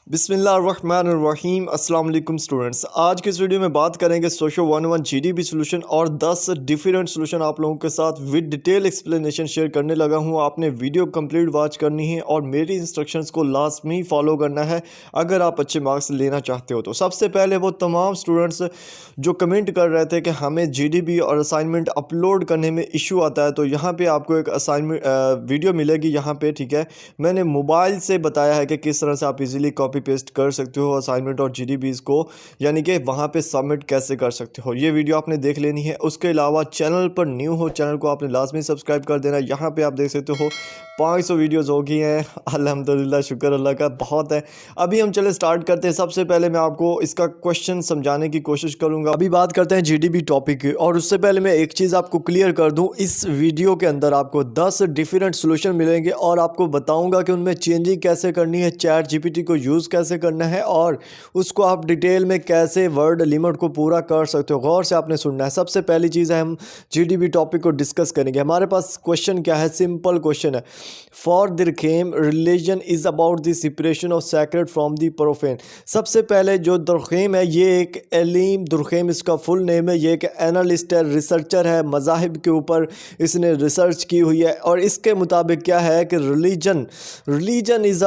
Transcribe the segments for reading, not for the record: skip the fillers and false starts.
बिस्मिल्लाहिर्रहमानिर्रहीम अस्सलाम वालेकुम स्टूडेंट्स। आज के इस वीडियो में बात करेंगे सोशो 1 जीडीपी सॉल्यूशन और 10 डिफरेंट सॉल्यूशन आप लोगों के साथ विद डिटेल एक्सप्लेनेशन शेयर करने लगा हूं। आपने वीडियो कंप्लीट वॉच करनी है और मेरी इंस्ट्रक्शंस को लास्ट में ही फॉलो करना है अगर आप अच्छे मार्क्स लेना चाहते हो। तो सबसे पहले वो तमाम स्टूडेंट्स जो कमेंट कर रहे थे कि हमें जीडीपी और असाइनमेंट अपलोड करने में इशू आता है, तो यहाँ पे आपको एक असाइनमेंट वीडियो मिलेगी यहाँ पे, ठीक है। मैंने मोबाइल से बताया है कि किस तरह से आप इजीली कॉपी पेस्ट कर सकते हो असाइनमेंट और जीडीबीज को, यानी कि वहाँ पे सबमिट कैसे कर सकते हो। ये वीडियो आपने देख लेनी है। उसके अलावा चैनल पर न्यू हो, चैनल को आपने लाजमी सब्सक्राइब कर देना। यहाँ पे आप देख सकते हो 500 वीडियोस हो गई हैं, अल्हम्दुलिल्लाह, शुक्र अल्लाह का, बहुत है। अभी हम चले स्टार्ट करते हैं। सबसे पहले मैं आपको इसका क्वेश्चन समझाने की कोशिश करूंगा। अभी बात करते हैं जीडीबी टॉपिक की, और उससे पहले मैं एक चीज़ आपको क्लियर कर दूं। इस वीडियो के अंदर आपको 10 डिफरेंट सोल्यूशन मिलेंगे और आपको बताऊंगा कि उनमें चेंजिंग कैसे करनी है, चैट जीपीटी को यूज़ कैसे करना है और उसको आप डिटेल में कैसे वर्ड लिमिट को पूरा कर सकते हो। गौर से आपने सुनना है। सबसे पहली चीज़ है, हम जीडीबी टॉपिक को डिस्कस करेंगे। हमारे पास क्वेश्चन क्या है, सिंपल क्वेश्चन है। For Durkheim religion is about the separation of sacred from the profane. सबसे पहले जो दुर्खेम है, ये एक एलीम दुर्खेम इसका फुल नेम है। ये एक एनालिस्ट है, रिसर्चर है, मज़ाहिब के ऊपर इसने रिसर्च की हुई है। और इसके मुताबिक क्या है कि रिलीजन इज़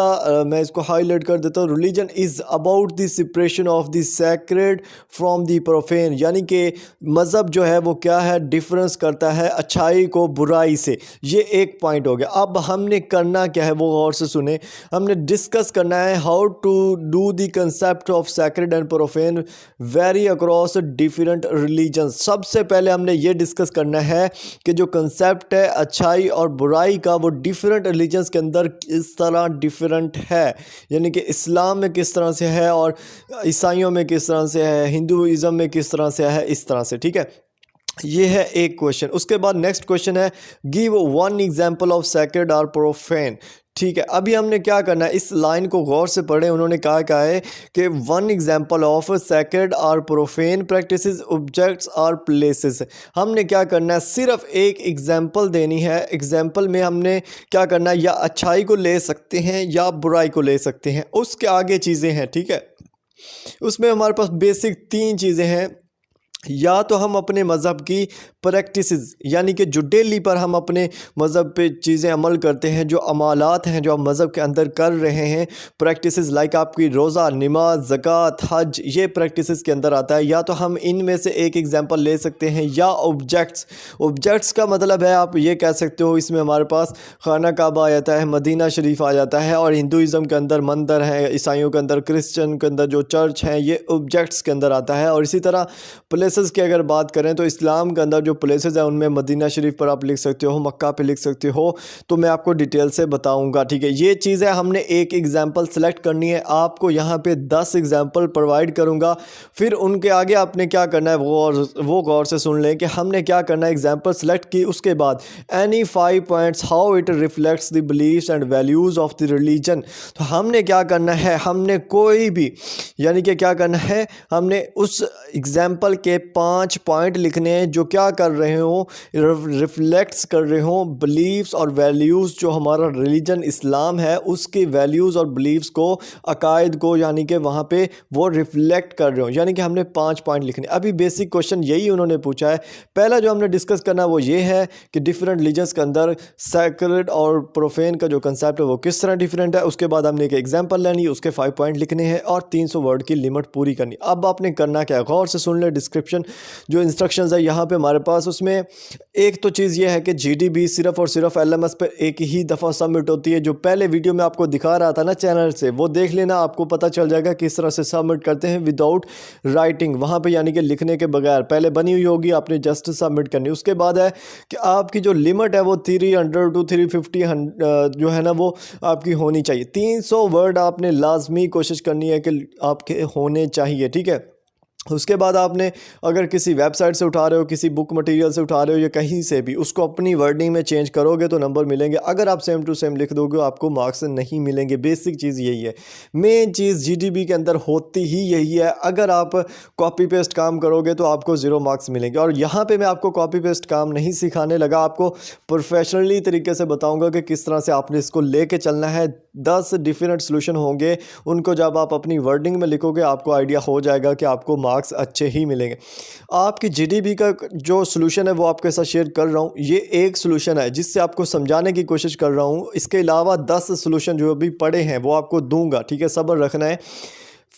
मैं इसको हाईलाइट कर देता हूँ। Religion is about the separation of the sacred from the profane, यानी कि मज़हब जो है वो क्या है, डिफरेंस करता है अच्छाई को बुराई से। ये एक पॉइंट हो गया। अब हमने करना क्या है वो गौर से सुने। हमने डिस्कस करना है how to do the concept of sacred and profane very across different religion. सबसे पहले हमने ये डिस्कस करना है कि जो कंसेप्ट है अच्छाई और बुराई का, वो डिफरेंट रिलीजन्स के अंदर किस तरह डिफरेंट है, यानी कि इस्लाम में किस तरह से है और ईसाइयों में किस तरह से है, हिंदुइज़म में किस तरह से है, इस तरह से, ठीक है। ये है एक क्वेश्चन। उसके बाद नेक्स्ट क्वेश्चन है, give one example of sacred और प्रोफेन। ठीक है, अभी हमने क्या करना है, इस लाइन को गौर से पढ़ें। उन्होंने कहा है कि वन एग्जांपल ऑफ सैक्रेड और प्रोफेन प्रैक्टिसेस ऑब्जेक्ट्स और प्लेसेस। हमने क्या करना है, सिर्फ एक एग्जांपल देनी है। एग्जांपल में हमने क्या करना है, या अच्छाई को ले सकते हैं या बुराई को ले सकते हैं, उसके आगे चीज़ें हैं, ठीक है। उसमें हमारे पास बेसिक 3 चीज़ें हैं। या तो हम अपने मज़हब की प्रैक्टिसेस, यानी कि जो डेली पर हम अपने मज़हब पे चीज़ें अमल करते हैं, जो अमालात हैं जो हम मज़हब के अंदर कर रहे हैं, प्रैक्टिसेस लाइक आपकी रोज़ा, नमाज, ज़कात, हज, ये प्रैक्टिसेस के अंदर आता है। या तो हम इनमें से एक एग्जांपल ले सकते हैं, या ऑब्जेक्ट्स का मतलब है, आप ये कह सकते हो, इसमें हमारे पास खाना काबा आ जाता है, मदीना शरीफ आ जाता है, और हिंदुइज़म के अंदर मंदिर है, ईसाइयों के अंदर, क्रिश्चियन के अंदर जो चर्च हैं, ये ऑब्जेक्ट्स के अंदर आता है। और इसी तरह प्लेसेस की अगर बात करें तो इस्लाम के अंदर जो प्लेसेस हैं उनमें मदीना शरीफ पर आप लिख सकते हो, मक्का पे लिख सकते हो, तो मैं आपको डिटेल से बताऊंगा, ठीक है। ये चीज़ें हमने एक एग्जांपल सेलेक्ट करनी है। आपको यहाँ पे 10 एग्जांपल प्रोवाइड करूँगा, फिर उनके आगे आपने क्या करना है वो गौर से सुन लें कि हमने क्या करना है। एग्जाम्पल सेलेक्ट की, उसके बाद any 5 points how it reflects the believes and values of the religion. तो हमने क्या करना है, हमने कोई भी, यानी कि क्या करना है, हमने उस एग्जाम्पल के 5 पॉइंट लिखने हैं जो क्या कर रहे हो, रिफ्लेक्ट्स कर रहे हो बिलीव्स और वैल्यूज़, जो हमारा रिलीजन इस्लाम है उसकी वैल्यूज़ और बिलीव्स को, अकायद को, यानी कि वहाँ पे वो रिफ्लेक्ट कर रहे हो। यानी कि हमने 5 पॉइंट लिखने। अभी बेसिक क्वेश्चन यही उन्होंने पूछा है। पहला जो हमने डिस्कस करना वो ये है कि डिफरेंट रिलीजन्स के अंदर सैक्रेड और प्रोफेन का जो कंसेप्ट है वो किस तरह डिफरेंट है। उसके बाद हमने एक एग्जाम्पल लेनी है, उसके 5 पॉइंट लिखने हैं और 300 वर्ड की लिमिट पूरी करनी। अब आपने करना क्या है, गौर से सुन ले। डिस्क्रिप्शन जो इंस्ट्रक्शंस है यहाँ पे हमारे पास, उसमें एक तो चीज़ ये है कि जीडीबी सिर्फ और सिर्फ एलएमएस पर एक ही दफ़ा सबमिट होती है। जो पहले वीडियो में आपको दिखा रहा था ना चैनल से, वो देख लेना, आपको पता चल जाएगा किस तरह से सबमिट करते हैं विदाउट राइटिंग, वहाँ पे यानी कि लिखने के बगैर पहले बनी हुई होगी, आपने जस्ट सबमिट करनी। उसके बाद है कि आपकी जो लिमिट है वो 300 to 350 जो है ना वो आपकी होनी चाहिए। 300 वर्ड आपने लाजमी कोशिश करनी है कि आपके होने चाहिए, ठीक है। उसके बाद आपने अगर किसी वेबसाइट से उठा रहे हो, किसी बुक मटेरियल से उठा रहे हो या कहीं से भी, उसको अपनी वर्डिंग में चेंज करोगे तो नंबर मिलेंगे। अगर आप सेम टू सेम लिख दोगे आपको मार्क्स नहीं मिलेंगे। बेसिक चीज़ यही है, मेन चीज़ जीडीबी के अंदर होती ही यही है। अगर आप कॉपी पेस्ट काम करोगे तो आपको 0 मार्क्स मिलेंगे। और यहाँ पर मैं आपको कॉपी पेस्ट काम नहीं सिखाने लगा, आपको प्रोफेशनली तरीके से बताऊँगा कि किस तरह से आपने इसको ले चलना है। 10 डिफरेंट सोल्यूशन होंगे, उनको जब आप अपनी वर्डिंग में लिखोगे आपको आइडिया हो जाएगा कि आपको मार्क्स अच्छे ही मिलेंगे। आपकी जीडीपी का जो सोल्यूशन है वो आपके साथ शेयर कर रहा हूँ। ये एक सोल्यूशन है जिससे आपको समझाने की कोशिश कर रहा हूँ। इसके अलावा 10 सोल्यूशन जो अभी पड़े हैं वो आपको दूंगा, ठीक है, सब्र रखना है।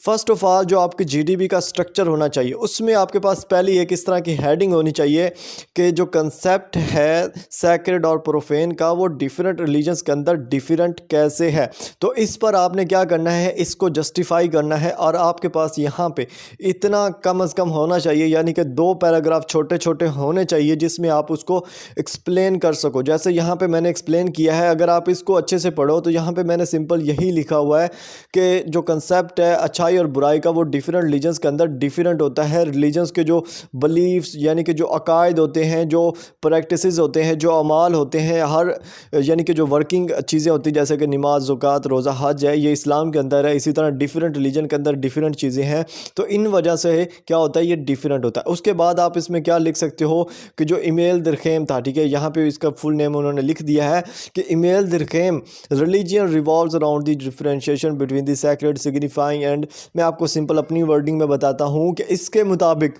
फर्स्ट ऑफ ऑल जो आपकी जीडीपी का स्ट्रक्चर होना चाहिए उसमें आपके पास पहली एक इस तरह की हेडिंग होनी चाहिए कि जो कंसेप्ट है सैक्रेड और प्रोफेन का वो डिफरेंट रिलीजन्स के अंदर डिफरेंट कैसे है। तो इस पर आपने क्या करना है, इसको जस्टिफाई करना है और आपके पास यहाँ पे इतना कम अज़ कम होना चाहिए, यानी कि 2 पैराग्राफ छोटे छोटे होने चाहिए जिसमें आप उसको एक्सप्लेन कर सको। जैसे यहाँ पे मैंने एक्सप्लेन किया है, अगर आप इसको अच्छे से पढ़ो तो यहाँ पे मैंने सिंपल यही लिखा हुआ है कि जो कंसेप्ट है अच्छाई और बुराई का वो डिफरेंट रिलीजन्स के अंदर डिफरेंट होता है। रिलीजन्स के जो बिलीव्स यानी कि जो अकायद होते हैं, जो प्रैक्टिसेस होते हैं, जो अमाल होते हैं, हर यानी कि जो वर्किंग चीज़ें होती हैं जैसे कि नमाज, ज़कात, रोज़ा, हज है, ये इस्लाम के अंदर है। इसी तरह डिफरेंट रिलीजन के अंदर डिफरेंट चीज़ें हैं, तो इन वजह से क्या होता है ये डिफरेंट होता है। उसके बाद आप इसमें क्या लिख सकते हो कि जो इमेल दिरखेम था, ठीक है, यहाँ पे इसका फुल नेम उन्होंने लिख दिया है कि Emile Durkheim religion revolves around the differentiation between the sacred signifying and. मैं आपको सिंपल अपनी वर्डिंग में बताता हूँ कि इसके मुताबिक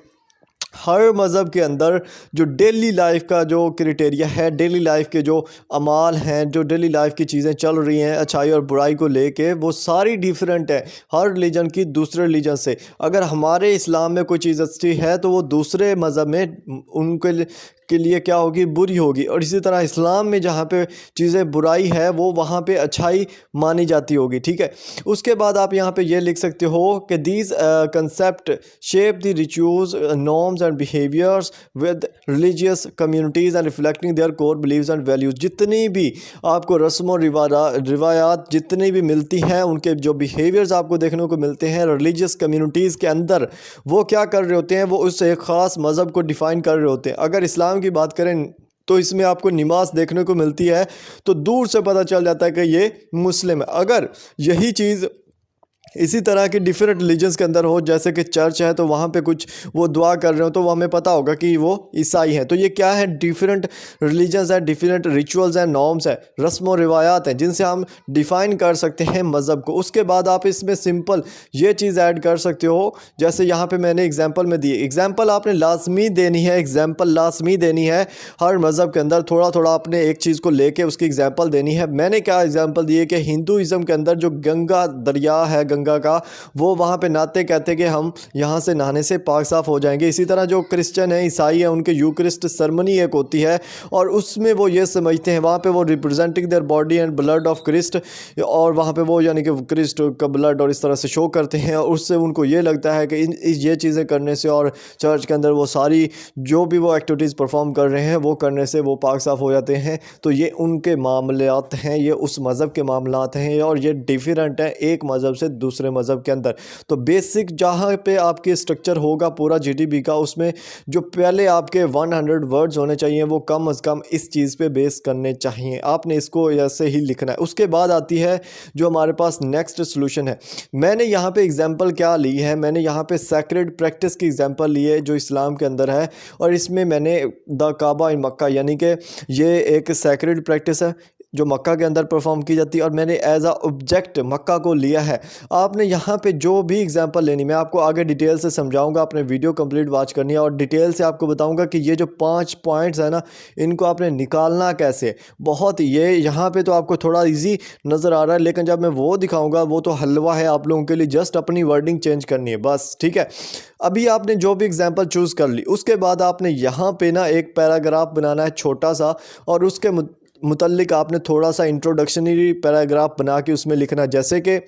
हर मज़हब के अंदर जो डेली लाइफ का जो क्राइटेरिया है, डेली लाइफ के जो अमाल हैं, जो डेली लाइफ की चीज़ें चल रही हैं अच्छाई और बुराई को लेके, वो सारी डिफरेंट है हर रिलीजन की दूसरे रिलीजन से। अगर हमारे इस्लाम में कोई चीज़ अच्छी है तो वो दूसरे मज़हब में उनके के लिए क्या होगी, बुरी होगी। और इसी तरह इस्लाम में जहाँ पे चीज़ें बुराई है वो वहाँ पे अच्छाई मानी जाती होगी, ठीक है। उसके बाद आप यहाँ पे ये लिख सकते हो कि these concept shape the rituals, norms and behaviours with religious communities and reflecting their core believes and values. जितनी भी आपको रस्म और रिवायात जितनी भी मिलती हैं, उनके जो बिहेवियर्स आपको देखने को मिलते हैं रिलीजियस कम्युनिटीज़ के अंदर, वो क्या कर रहे होते हैं, वो उस एक ख़ास मज़हब को डिफ़ाइन कर रहे होते हैं। अगर इस्लाम की बात करें तो इसमें आपको नमाज देखने को मिलती है तो दूर से पता चल जाता है कि ये मुस्लिम है। अगर यही चीज़ इसी तरह के डिफरेंट रिलीजन्स के अंदर हो, जैसे कि चर्च है तो वहाँ पे कुछ वो दुआ कर रहे हो तो वो हमें पता होगा कि वो ईसाई हैं। तो ये क्या है, डिफरेंट रिलीजन्स है, डिफरेंट रिचुअल्स हैं, नॉर्म्स है, रस्म और रिवायात हैं जिनसे हम डिफ़ाइन कर सकते हैं मज़हब को। उसके बाद आप इसमें सिंपल ये चीज़ ऐड कर सकते हो, जैसे यहाँ पे मैंने एग्जांपल में दी। एग्जांपल आपने लाजमी देनी है, एग्जांपल लाजमी देनी है हर मज़हब के अंदर। थोड़ा थोड़ा आपने एक चीज़ को लेके उसकी एग्जांपल देनी है। मैंने क्या एग्जांपल दी है कि हिंदुज़म के अंदर जो गंगा दरिया है, गंगा का, वो वहाँ पे नहाते कहते कि हम यहाँ से नहाने से पाक साफ़ हो जाएंगे। इसी तरह जो क्रिश्चियन है, ईसाई है, उनके यूक्रिस्ट सेरेमनी एक होती है और उसमें वो ये समझते हैं, वहाँ पे वो representing their body and blood of Christ, और वहाँ पे वो यानी कि क्रिस्ट का ब्लड और इस तरह से शो करते हैं और उससे उनको ये लगता है कि ये चीज़ें करने से और चर्च के अंदर वो सारी जो भी वो एक्टिविटीज़ परफॉर्म कर रहे हैं वो करने से वो पाक साफ़ हो जाते हैं। तो ये उनके मामलात हैं, ये उस मज़हब के मामलात हैं और ये डिफरेंट है एक मज़हब से दूसरे मज़हब के अंदर। तो बेसिक जहाँ पे आपके स्ट्रक्चर होगा पूरा जीडीपी का, उसमें जो पहले आपके 100 वर्ड्स होने चाहिए वो कम से कम इस चीज़ पे बेस करने चाहिए। आपने इसको ऐसे ही लिखना है। उसके बाद आती है जो हमारे पास नेक्स्ट सोल्यूशन है। मैंने यहाँ पे एग्जांपल क्या ली है, मैंने यहाँ पे सैक्रेड प्रैक्टिस की एग्जांपल ली है जो इस्लाम के अंदर है और इसमें मैंने द काबा इन मक्का यानी कि ये एक सैक्रेड प्रैक्टिस है जो मक्का के अंदर परफॉर्म की जाती है और मैंने एज अ ऑब्जेक्ट मक्का को लिया है। आपने यहाँ पे जो भी एग्जांपल लेनी, मैं आपको आगे डिटेल से समझाऊंगा, आपने वीडियो कंप्लीट वॉच करनी है और डिटेल से आपको बताऊंगा कि ये जो 5 पॉइंट्स है ना, इनको आपने निकालना कैसे। बहुत ये यहाँ पे तो आपको थोड़ा इजी नज़र आ रहा है, लेकिन जब मैं वो दिखाऊँगा वो तो हलवा है आप लोगों के लिए, जस्ट अपनी वर्डिंग चेंज करनी है बस, ठीक है। अभी आपने जो भी एग्जाम्पल चूज़ कर ली, उसके बाद आपने यहाँ पर ना एक पैराग्राफ बनाना है छोटा सा और उसके मुतल्लिक आपने थोड़ा सा इंट्रोडक्शनरी पैराग्राफ बना के उसमें लिखना, जैसे कि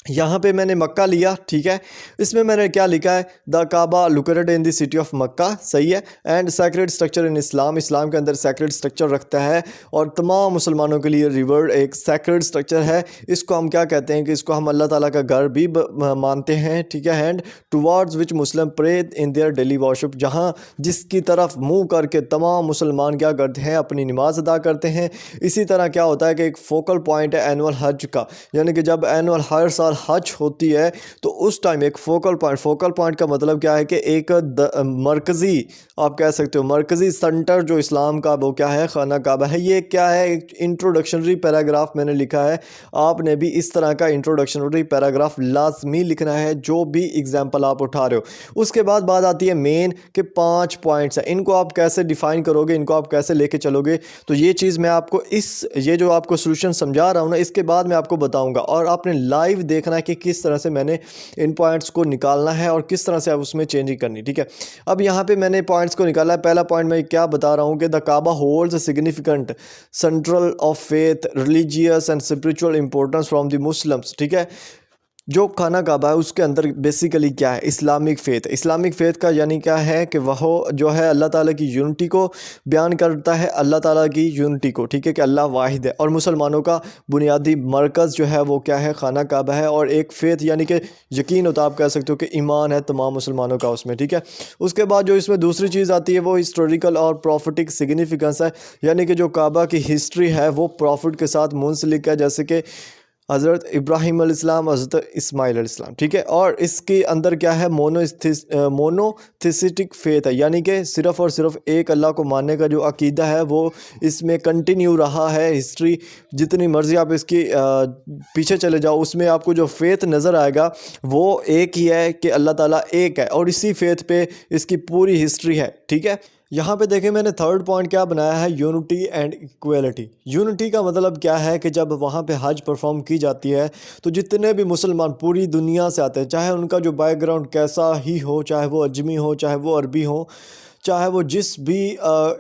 यहाँ पे मैंने मक्का लिया, ठीक है। इसमें मैंने क्या लिखा है, the Kaaba located in the city of Mecca, सही है, and sacred structure in Islam, इस्लाम के अंदर सैक्रेड स्ट्रक्चर रखता है और तमाम मुसलमानों के लिए रिवर्ड एक सैक्रेड स्ट्रक्चर है। इसको हम क्या कहते हैं कि इसको हम अल्लाह ताला का घर भी मानते हैं, ठीक है। And towards which Muslim pray in their daily worship, जहाँ जिसकी तरफ मुँह करके तमाम मुसलमान क्या करते हैं, अपनी नमाज अदा करते हैं। इसी तरह क्या होता है कि एक फोकल पॉइंट है एनुअल हज का, यानी कि जब एनुअल हर साल बार हज होती है तो उस टाइम एक फोकल पॉइंट का मतलब क्या है कि एक मरकज़ी, आप कह सकते हो मरकज़ी सेंटर जो इस्लाम का, वो क्या है, खाना काबा है। ये क्या है, एक इंट्रोडक्शनरी पैराग्राफ मैंने लिखा है। आपने भी इस तरह का इंट्रोडक्शनरी पैराग्राफ लाजमी लिखना है जो भी एग्जाम्पल आप उठा रहे हो। उसके बाद बात आती है मेन के 5 पॉइंट्स हैं, इनको आप कैसे डिफाइन करोगे, इनको आप कैसे लेके चलोगे। तो ये चीज़ मैं आपको ये जो आपको सोल्यूशन समझा रहा हूँ ना, इसके बाद मैं आपको बताऊंगा, और आपने लाइव देखना है कि किस तरह से मैंने इन पॉइंट्स को निकालना है और किस तरह से आप उसमें चेंजिंग करनी। ठीक है, अब यहाँ पे मैंने पॉइंट्स को निकाला है। पहला पॉइंट मैं क्या बता रहा हूँ कि the Kaaba holds significant central of faith, religious and spiritual importance from the Muslims. ठीक है, जो खाना काबा है उसके अंदर बेसिकली क्या है, इस्लामिक फ़ेथ। इस्लामिक फ़ेथ का यानी क्या है कि वह जो है अल्लाह ताला की यूनिटी को बयान करता है, अल्लाह ताला की यूनिटी को। ठीक है, कि अल्लाह वाहिद है। और मुसलमानों का बुनियादी मरकज़ जो है वो क्या है, खाना काबा है। और एक फ़ेथ यानी कि यकीन होता, आप कह सकते हो कि ईमान है तमाम मुसलमानों का उसमें। ठीक है, उसके बाद जो इसमें दूसरी चीज़ आती है वो हिस्टोरिकल और प्रॉफिटिक सिग्निफिकेंस है, यानी कि जो काबा की हिस्ट्री है वो प्रॉफिट के साथ मुंसलिक है, जैसे कि हज़रत इब्राहीम अलैहिस्सलाम, हज़रत इस्माईल अलैहिस्सलाम। ठीक है, और इसके अंदर क्या है, मोनोथिसिटिक फेथ है, यानी कि सिर्फ़ और सिर्फ एक अल्लाह को मानने का जो अकीदा है वो इसमें कंटिन्यू रहा है। हिस्ट्री जितनी मर्ज़ी आप इसकी पीछे चले जाओ, उसमें आपको जो फेथ नज़र आएगा वो एक ही है कि अल्लाह ताला एक है, और इसी फेथ पे इसकी पूरी हिस्ट्री है। ठीक है, यहाँ पे देखें मैंने थर्ड पॉइंट क्या बनाया है, यूनिटी एंड इक्वलिटी। यूनिटी का मतलब क्या है कि जब वहाँ पे हज परफॉर्म की जाती है तो जितने भी मुसलमान पूरी दुनिया से आते हैं, चाहे उनका जो बैकग्राउंड कैसा ही हो, चाहे वो अजमी हो, चाहे वो अरबी हो, चाहे वो जिस भी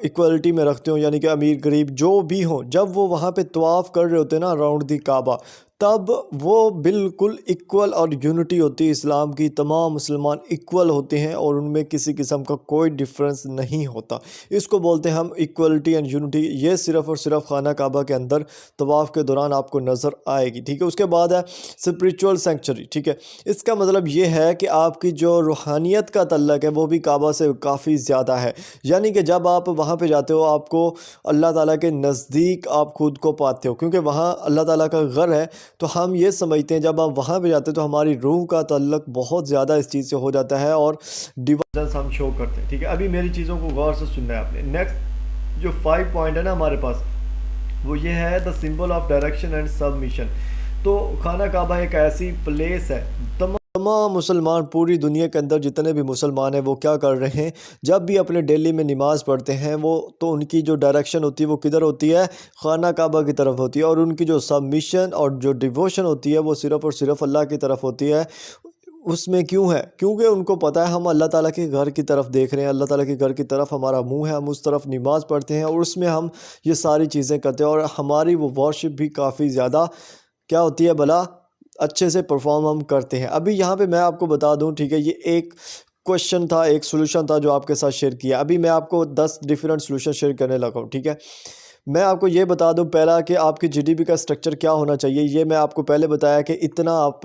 इक्वलिटी में रखते हो, यानी कि अमीर गरीब जो भी हो, जब वो वहाँ पे तवाफ़ कर रहे होते हैं ना अराउंड दी काबा, तब वो बिल्कुल इक्वल और यूनिटी होती है इस्लाम की। तमाम मुसलमान इक्वल होते हैं और उनमें किसी किस्म का कोई डिफरेंस नहीं होता। इसको बोलते हैं हम इक्वलिटी एंड यूनिटी। ये सिर्फ़ और सिर्फ खाना काबा के अंदर तवाफ़ के दौरान आपको नज़र आएगी। ठीक है, उसके बाद है स्पिरिचुअल सेंक्चुरी। ठीक है, इसका मतलब ये है कि आपकी जो रूहानियत का तल्लक है वो भी काबा से काफ़ी ज़्यादा है, यानी कि जब आप वहाँ पे जाते हो आपको अल्लाह ताला के नज़दीक आप खुद को पाते हो, क्योंकि वहाँ अल्लाह ताला का घर है। तो हम ये समझते हैं जब हम वहाँ पे जाते हैं तो हमारी रूह का तल्लक बहुत ज़्यादा इस चीज़ से हो जाता है और डिवोशंस हम शो करते हैं। ठीक है, अभी मेरी चीज़ों को गौर से सुनना है आपने। नेक्स्ट जो 5 पॉइंट है ना हमारे पास, वो ये है the symbol of direction and submission. तो खाना काबा एक ऐसी प्लेस है, तमाम मुसलमान पूरी दुनिया के अंदर जितने भी मुसलमान हैं वो क्या कर रहे हैं, जब भी अपने डेली में नमाज़ पढ़ते हैं वो तो उनकी जो डायरेक्शन होती है वो किधर होती है, खाना काबा की तरफ होती है। और उनकी जो सबमिशन और जो डिवोशन होती है वो सिर्फ़ और सिर्फ अल्लाह की तरफ होती है। उसमें क्यों है, क्योंकि उनको पता है हम अल्लाह ताला के घर की तरफ देख रहे हैं, अल्लाह ताला के घर की तरफ हमारा मुंह है, हम उस तरफ नमाज़ पढ़ते हैं और उसमें हम ये सारी चीज़ें करते हैं, और हमारी वो वर्शिप भी काफ़ी ज़्यादा क्या होती है भला, अच्छे से परफॉर्म हम करते हैं। अभी यहाँ पे मैं आपको बता दूँ, ठीक है, ये एक क्वेश्चन था, एक सॉल्यूशन था जो आपके साथ शेयर किया। अभी मैं आपको 10 डिफरेंट सॉल्यूशन शेयर करने लगा हूँ। ठीक है, मैं आपको ये बता दूं पहला कि आपकी जीडीपी का स्ट्रक्चर क्या होना चाहिए। ये मैं आपको पहले बताया कि इतना आप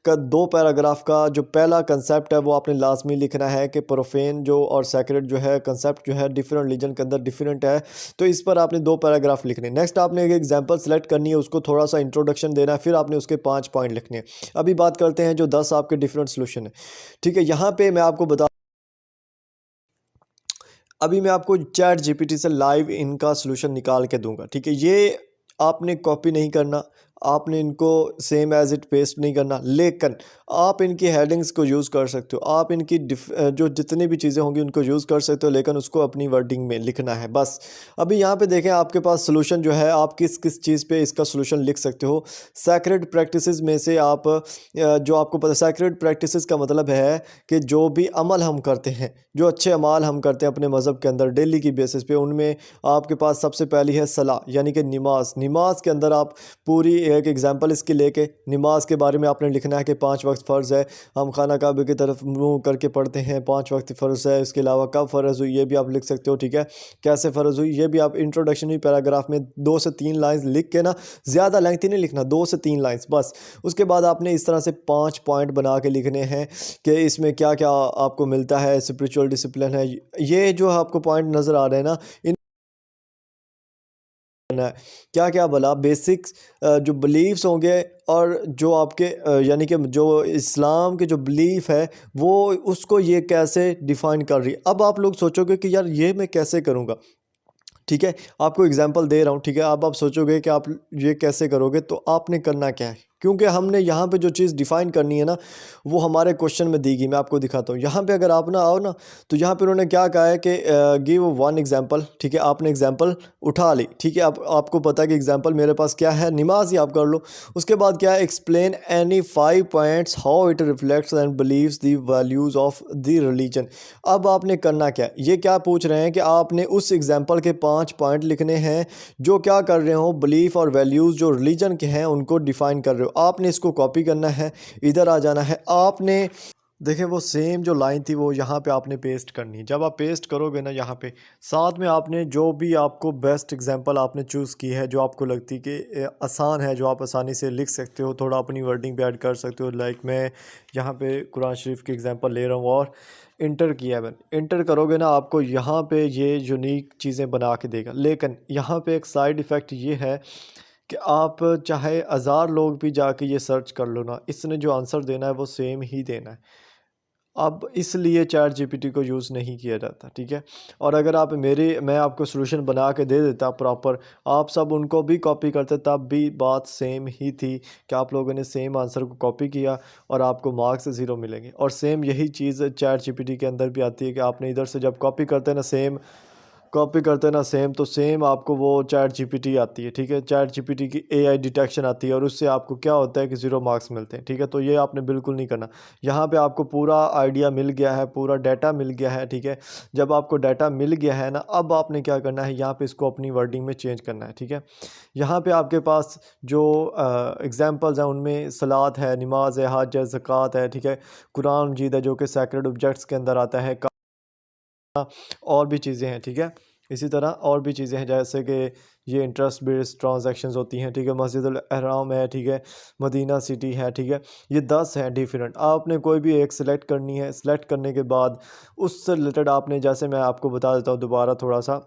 का 2 पैराग्राफ का जो पहला कंसेप्ट है वो आपने लाजमी लिखना है कि प्रोफेन जो और सेक्रेट जो है कंसेप्ट जो है डिफरेंट रिलीजन के अंदर डिफरेंट है, तो इस पर आपने 2 पैराग्राफ लिखने। नेक्स्ट आपने एक एग्जांपल सेलेक्ट करनी है, उसको थोड़ा सा इंट्रोडक्शन देना है, फिर आपने उसके 5 पॉइंट लिखने हैं। अभी बात करते हैं जो 10 आपके डिफरेंट सोल्यूशन है। ठीक है, यहाँ पे मैं आपको बता, अभी मैं आपको चैट जीपीटी से लाइव इनका सलूशन निकाल के दूंगा। ठीक है, ये आपने कॉपी नहीं करना, आपने इनको सेम एज इट पेस्ट नहीं करना, लेकिन आप इनकी हेडिंग्स को यूज़ कर सकते हो, आप इनकी जो जितनी भी चीज़ें होंगी उनको यूज़ कर सकते हो, लेकिन उसको अपनी वर्डिंग में लिखना है बस। अभी यहाँ पे देखें आपके पास सलूशन जो है, आप किस किस चीज़ पे इसका सलूशन लिख सकते हो। सैक्रेड प्रैक्टिसेस में से आप जो आपको पता, सैक्रेड प्रैक्टिसेस का मतलब है कि जो भी अमल हम करते हैं, जो अच्छे अमाल हम करते हैं अपने मज़हब के अंदर डेली की बेसिस पे, उनमें आपके पास सबसे पहली है सलाह, यानी कि नमाज। नमाज के अंदर आप पूरी एक एग्जांपल इसकी लेके नमाज के बारे में आपने लिखना है कि 5 वक्त फ़र्ज़ है, हम खाना काबे की तरफ मुँह करके पढ़ते हैं, 5 वक्त फ़र्ज़ है। इसके अलावा कब फ़र्ज़ हुई ये भी आप लिख सकते हो। ठीक है, कैसे फ़र्ज़ हुई ये भी आप इंट्रोडक्शनरी पैराग्राफ में 2 से 3 लाइन्स लिख के ना, ज़्यादा लेंथी नहीं लिखना, 2 से 3 लाइन्स बस। उसके बाद आपने इस तरह से 5 पॉइंट बना के लिखने हैं कि इसमें क्या क्या आपको मिलता है, स्पिरिचुअल डिसिप्लिन है। ये जो आपको पॉइंट नज़र आ रहे हैं ना, इन करना है, क्या क्या भला बेसिक्स जो बिलीव्स होंगे और जो आपके यानी कि जो इस्लाम के जो बिलीफ है वो उसको ये कैसे डिफाइन कर रही है। अब आप लोग सोचोगे कि यार ये मैं कैसे करूँगा, ठीक है, आपको एग्जांपल दे रहा हूँ, ठीक है। अब आप सोचोगे कि आप ये कैसे करोगे, तो आपने करना क्या है, क्योंकि हमने यहाँ पे जो चीज़ डिफाइन करनी है ना वो हमारे क्वेश्चन में दी गई। मैं आपको दिखाता हूँ यहाँ पे, अगर आप ना आओ ना तो यहाँ पे उन्होंने क्या कहा है कि गिव वन एग्जांपल, ठीक है। आपने एग्जांपल उठा ली, ठीक है। आपको पता है कि एग्जांपल मेरे पास क्या है, नमाज ही आप कर लो। उसके बाद क्या है, explain any 5 points how it reflects and believes the values of the religion. अब आपने करना क्या है, ये क्या पूछ रहे हैं कि आपने उस एग्जांपल के 5 पॉइंट लिखने हैं जो क्या कर रहे हो, बिलीफ और वैल्यूज़ जो रिलीजन के हैं उनको डिफाइन कर रहे हो। आपने इसको कॉपी करना है, इधर आ जाना है। आपने देखें वो सेम जो लाइन थी वो यहाँ पे आपने पेस्ट करनी है। जब आप पेस्ट करोगे ना यहाँ पे, साथ में आपने जो भी आपको बेस्ट एग्जांपल आपने चूज़ की है, जो आपको लगती कि आसान है, जो आप आसानी से लिख सकते हो, थोड़ा अपनी वर्डिंग पे ऐड कर सकते हो। लाइक मैं यहाँ पे कुरान शरीफ की एग्जांपल ले रहा हूँ और इंटर किया है मैंने। इंटर करोगे ना आपको यहाँ पे ये यूनिक चीज़ें बना के देगा। लेकिन यहाँ पे एक साइड इफ़ेक्ट ये है कि आप चाहे हज़ार लोग भी जाके ये सर्च कर लो ना, इसने जो आंसर देना है वो सेम ही देना है। अब इसलिए चैट जीपीटी को यूज़ नहीं किया जाता, ठीक है। और अगर आप मैं आपको सॉल्यूशन बना के दे देता प्रॉपर, आप सब उनको भी कॉपी करते, तब भी बात सेम ही थी कि आप लोगों ने सेम आंसर को कॉपी किया और आपको मार्क्स 0 मिलेंगे। और सेम यही चीज़ चैट जीपीटी के अंदर भी आती है कि आपने इधर से जब कॉपी करते हैं ना, सेम कॉपी करते हैं ना सेम, तो सेम आपको वो चैट जीपीटी आती है, ठीक है। चैट जीपीटी की एआई डिटेक्शन आती है और उससे आपको क्या होता है कि 0 मार्क्स मिलते हैं, ठीक है। तो ये आपने बिल्कुल नहीं करना। यहाँ पे आपको पूरा आइडिया मिल गया है, पूरा डाटा मिल गया है, ठीक है। जब आपको डाटा मिल गया है ना, अब आपने क्या करना है, यहाँ पे इसको अपनी वर्डिंग में चेंज करना है, ठीक है। यहाँ पे आपके पास जो एग्जांपल्स हैं उनमें सलात है, नमाज है, हज है, ज़कात है, ठीक है। कुरान मजीद है जो कि सैक्रेड ऑब्जेक्ट्स के अंदर आता है। और भी चीज़ें हैं, ठीक है। इसी तरह और भी चीज़ें हैं जैसे कि ये इंटरेस्ट बेस्ड ट्रांजैक्शंस होती हैं, ठीक है। मस्जिदुल अहराम है, ठीक है। मदीना सिटी है, ठीक है। ये 10 हैं डिफरेंट। आपने कोई भी एक सिलेक्ट करनी है। सिलेक्ट करने के बाद उससे रिलेटेड आपने, जैसे मैं आपको बता देता हूँ दोबारा थोड़ा सा,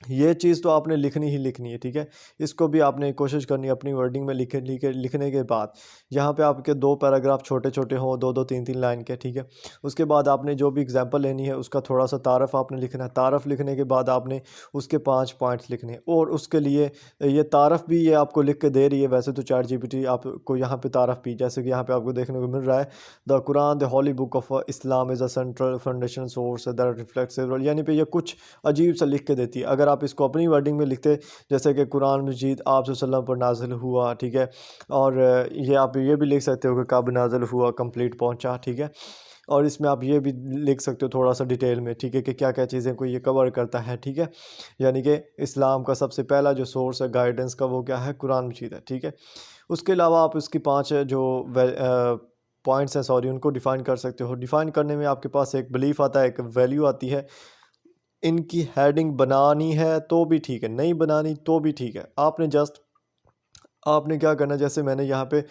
ये चीज़ तो आपने लिखनी ही लिखनी है, ठीक है। इसको भी आपने कोशिश करनी है अपनी वर्डिंग में लिखने के बाद यहाँ पे आपके 2 पैराग्राफ छोटे छोटे हों, 2-2 3-3 लाइन के, ठीक है। उसके बाद आपने जो भी एग्जांपल लेनी है उसका थोड़ा सा तारफ़ आपने लिखना है। तारफ़ लिखने के बाद आपने उसके 5 पॉइंट्स लिखने हैं और उसके लिए ये तारफ़ भी ये आपको लिख के दे रही है। वैसे तो चैट जीपीटी आपको यहाँ पे तारफ़ भी, जैसे कि यहाँ पे आपको देखने को मिल रहा है, the Quran the holy book of Islam is a central foundation source that reflects several, यानी पे ये कुछ अजीब सा लिख के देती है। अगर आप इसको अपनी वर्डिंग में लिखते, जैसे कि कुरान मजीद आप सल्लल्लाहु अलैहि वसल्लम पर नाजिल हुआ, ठीक है। और ये आप ये भी लिख सकते हो कि कब नाजिल हुआ, कंप्लीट पहुंचा, ठीक है। और इसमें आप ये भी लिख सकते हो थोड़ा सा डिटेल में, ठीक है, कि क्या क्या चीज़ें को ये कवर करता है, ठीक है। यानी कि इस्लाम का सबसे पहला जो सोर्स है गाइडेंस का वो क्या है, कुरान मजीद है, ठीक है। उसके अलावा आप इसकी 5 जो पॉइंट्स हैं, सॉरी, उनको डिफ़ाइन कर सकते हो। डिफ़ाइन करने में आपके पास एक बिलीफ आता है, एक वैल्यू आती है। इनकी हेडिंग बनानी है तो भी ठीक है, नहीं बनानी तो भी ठीक है। आपने क्या करना है, जैसे मैंने यहाँ पे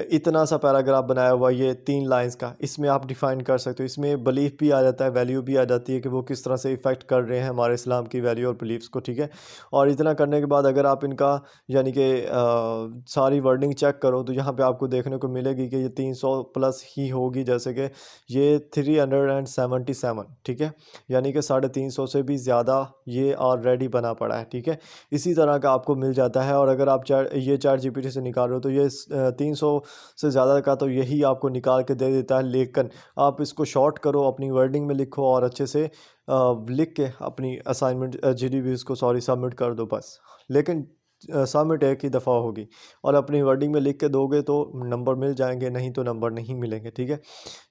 इतना सा पैराग्राफ बनाया हुआ, ये 3 लाइंस का, इसमें आप डिफ़ाइन कर सकते हो। इसमें बिलीफ भी आ जाता है, वैल्यू भी आ जाती है कि वो किस तरह से इफ़ेक्ट कर रहे हैं हमारे इस्लाम की वैल्यू और बिलीफ्स को, ठीक है। और इतना करने के बाद अगर आप इनका यानी कि सारी वर्डिंग चेक करो तो यहाँ पे आपको देखने को मिलेगी कि ये 300 प्लस ही होगी, जैसे कि ये 377, ठीक है। यानी कि 350 से भी ज़्यादा ये ऑलरेडी बना पड़ा है, ठीक है। इसी तरह का आपको मिल जाता है। और अगर आप चैट जीपीटी से निकाल रहे हो तो ये 300 से ज़्यादा का तो यही आपको निकाल के दे देता है। लेकिन आप इसको शॉर्ट करो, अपनी वर्डिंग में लिखो और अच्छे से लिख के अपनी असाइनमेंट जीडीबीज़ को सॉरी सबमिट कर दो बस। लेकिन सबमिट एक ही दफ़ा होगी और अपनी वर्डिंग में लिख के दोगे तो नंबर मिल जाएंगे, नहीं तो नंबर नहीं मिलेंगे, ठीक है।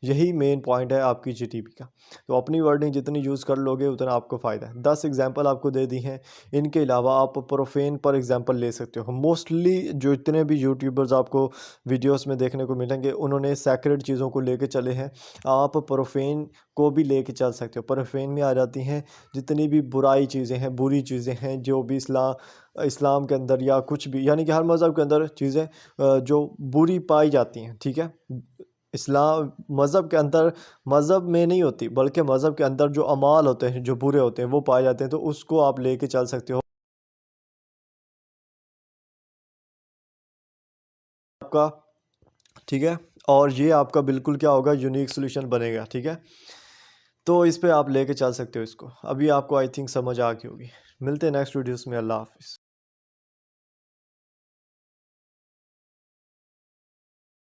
यही मेन पॉइंट है आपकी जीडीपी का। तो अपनी वर्डिंग जितनी यूज़ कर लोगे उतना आपको फ़ायदा है। 10 एग्जांपल आपको दे दी हैं। इनके अलावा आप प्रोफेन पर एग्जांपल ले सकते हो। मोस्टली जो इतने भी यूट्यूबर्स आपको वीडियोस में देखने को मिलेंगे उन्होंने सैक्रेड चीज़ों को लेके चले हैं। आप प्रोफेन को भी लेके चल सकते हो। प्रोफेन में आ जाती हैं जितनी भी बुराई चीज़ें हैं, बुरी चीज़ें हैं, जो भी इस्लाम के अंदर या कुछ भी, यानी कि हर मज़हब के अंदर चीज़ें जो बुरी पाई जाती हैं, ठीक है। इस्लाम मज़हब के अंदर, मज़हब में नहीं होती बल्कि मज़हब के अंदर जो अमाल होते हैं जो बुरे होते हैं वो पाए जाते हैं, तो उसको आप लेके चल सकते हो। आपका, ठीक है। और ये आपका बिल्कुल क्या होगा, यूनिक सोल्यूशन बनेगा, ठीक है। तो इस पे आप लेके चल सकते हो इसको। अभी आपको आई थिंक समझ आ गई होगी। मिलते हैं नेक्स्ट वीडियोस में। अल्लाह हाफिज़।